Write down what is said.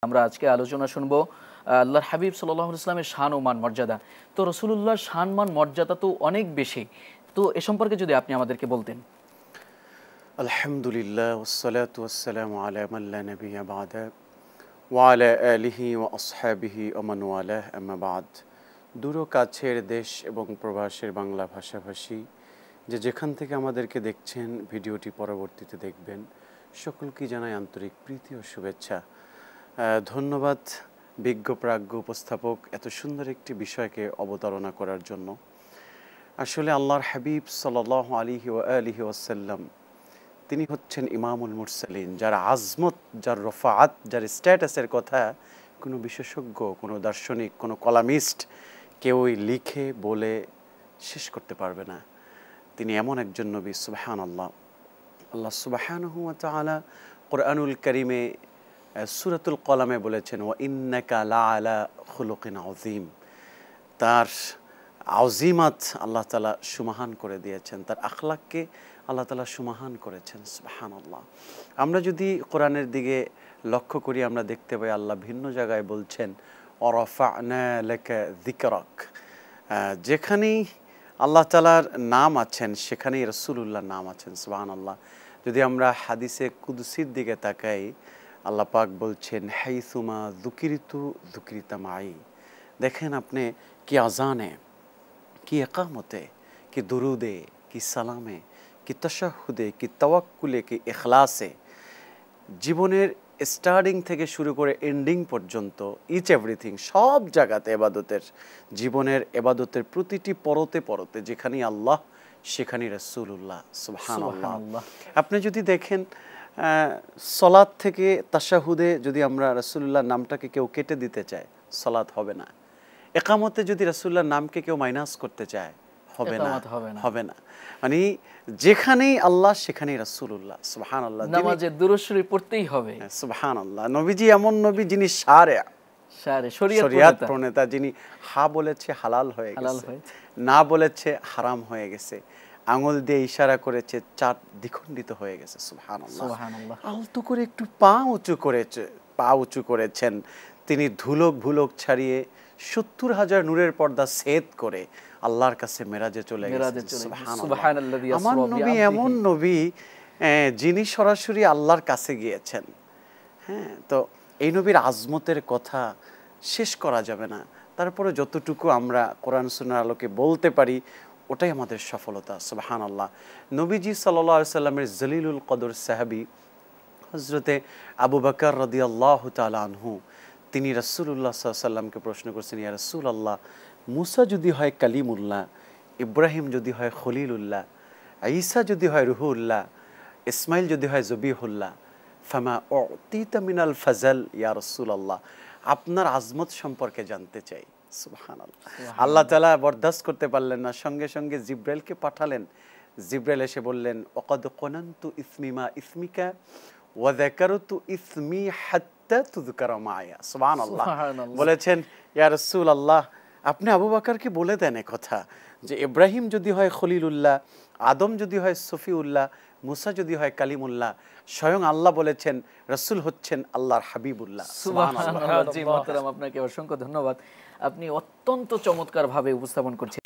আমরা আজকে আলোচনা শুনব আল্লাহর হাবিব সাল্লাল্লাহু আলাইহি ওয়াসাল্লামের শান ও মান মর্যাদা। তো রাসূলুল্লাহর শান মান মর্যাদা তো অনেক বেশি, তো এ সম্পর্কে যদি আপনি আমাদেরকে বলতেন। আলহামদুলিল্লাহ ওয়াসসালাতু ওয়াসসালামু আলা মান লা নাবিয়্যা বা'দা ওয়া আলা আলিহি ওয়া আসহাবিহি ওয়া মান ওয়ালাহ আম্মা বা'দ। দূর ও কাছের দেশ এবং প্রবাসের বাংলা ভাষাভাষী যেখান থেকে আমাদেরকে দেখছেন, ভিডিওটি পরবর্তীতে দেখবেন, সকলকে জানাই আন্তরিক প্রীতি ও শুভেচ্ছা। ধন্যবাদ বিজ্ঞ প্রাজ্ঞ উপস্থাপক এত সুন্দর একটি বিষয়কে অবতারণা করার জন্য। আসলে আল্লাহর হাবিব সাল্লাল্লাহু আলাইহি ওয়া আলিহি ওয়াসাল্লাম তিনি হচ্ছেন ইমামুল মুরসালিন, যার আজমত, যার রফাআত, যার স্ট্যাটাসের কথা কোনো বিশেষজ্ঞ, কোনো দার্শনিক, কোনো কলামিস্ট কেউই লিখে বলে শেষ করতে পারবে না। তিনি এমন একজন নবী, সুবহানাল্লাহ। আল্লাহ সুবহানাহু ওয়া তাআলা কোরআনুল কারীমে সূরাতুল কলামে বলেছেন, ওয়া ইন্নাকা লাআলা খুলুকিন আযীম। তার আযীমাত আল্লাহ তাআলা সুমহান করে দিয়েছেন, তার আখলাককে আল্লাহ তাআলা সুমহান করেছেন, সুবহানাল্লাহ। আমরা যদি কোরআনের দিকে লক্ষ্য করি, আমরা দেখতে পাই আল্লাহ ভিন্ন জায়গায় বলছেন, ওয়ারাফা'না লাকা যিকরাক। যেখানেই আল্লাহ তাআলার নাম আছেন সেখানেই রাসূলুল্লাহর নাম আছেন, সুবহানাল্লাহ। যদি আমরা হাদিসে কুদসির দিকে তাকাই, আল্লাহ পাক বলছেন, হাইসুমা যুকিরতু যুকিরতা মাই। দেখেন আপনি, কি আজানে, কি একামতে, কি দুরুদে, কি সালামে, কি তাশাহুদে, কি তাওয়াক্কুলে, কি ইখলাসে, জীবনের স্টার্টিং থেকে শুরু করে এন্ডিং পর্যন্ত ইচ এভরিথিং, সব জায়গাতে এবাদতের, জীবনের এবাদতের প্রতিটি পরতে পরতে যেখানেই আল্লাহ সেখানেই রাসূলুল্লাহ, সুবহানাল্লাহ। আপনি যদি দেখেন সলাত থেকে তাশাহুদে যদি আমরা রাসূলুল্লাহর নামটাকে কেউ কেটে দিতে চায়, সলাত হবে না। একামতে যদি রাসূলুল্লাহর নামকে কেউ মাইনাস করতে চায়, হবে না। মানে যেখানেই আল্লাহ সেখানেই রাসূলুল্লাহ, সুবহানাল্লাহ। নামাজে দুরূদ শরীফ পড়তেই হবে, সুবহানাল্লাহ। নবীজি এমন নবী যিনি শরিয়াত প্রণেতা, যিনি হা বলেছে হালাল হয়ে গেছে, না বলেছে হারাম হয়ে গেছে, আঙুল দিয়ে ইশারা করেছে চার দ্বিখণ্ডিত হয়ে গেছে, সুবহানাল্লাহ। আলতো করে একটু পা উঁচু করেছেন তিনি, ধুলক ভুলক ছাড়িয়ে ৭০,০০০ নূরের পর্দা ছেদ করে আল্লাহর কাছে মেরাজে চলে গেছেন, সুবহানাল্লাহ। আমার নবী এমন নবী যিনি সরাসরি আল্লাহর কাছে গিয়েছেন। হ্যাঁ, তো এই নবীর আজমতের কথা শেষ করা যাবে না। তারপরে যতটুকু আমরা কোরআন সুন্নাহর আলোকে বলতে পারি ওটাই আমাদের সফলতা, সুবহানাল্লাহ। নবীজি সাল্লাল্লাহু আলাইহি সাল্লামের জলিলুল কদর সাহাবী হযরতে আবু বকর রাদিয়াল্লাহু তাআলা আনহু, তিনি রাসূলুল্লাহ সাল্লাল্লাহু আলাইহি সাল্লামকে প্রশ্ন করছেন, ইয়া রাসূলুল্লাহ, মুসা যদি হয় কালিমুল্লাহ, ইব্রাহিম যদি হয় খলিলুল্লাহ, ঈসা যদি হয় রুহুল্লাহ, ইসমাইল যদি হয় জবিহুল্লাহ, ফামা উতিতা মিনাল ফাজল ইয়া রাসূলুল্লাহ, আপনার আজমত সম্পর্কে জানতে চাই, সুবহানাল্লাহ। আল্লাহ তাআলা বরদাস্ত করতে পারলেন না, সঙ্গে সঙ্গে জিব্রাইলকে পাঠালেন। জিব্রাইল এসে বললেন, ওয়াকাদ কুনানতু ইসমি মা ইসমিকা ওয়া যাকারতু ইসমি হাত্তা তুযকারা মায়া, সুবহানাল্লাহ। বলেছেন, ইয়া রাসূলুল্লাহ, আপনি আবু বকরকে বলে দেন কথা যে ইব্রাহিম যদি হয় খলিলুল্লাহ, আদম যদি হয় সফিউল্লাহ, মুসা যদি হয় কালিমুল্লাহ, স্বয়ং আল্লাহ বলেছেন রাসূল হচ্ছেন আল্লাহর হাবিবুল্লাহ, সুবহানাল্লাহ। জি মুহতারাম, আপনাকে অসংখ্য ধন্যবাদ। আপনি অত্যন্ত চমৎকারভাবে উপস্থাপন করছেন।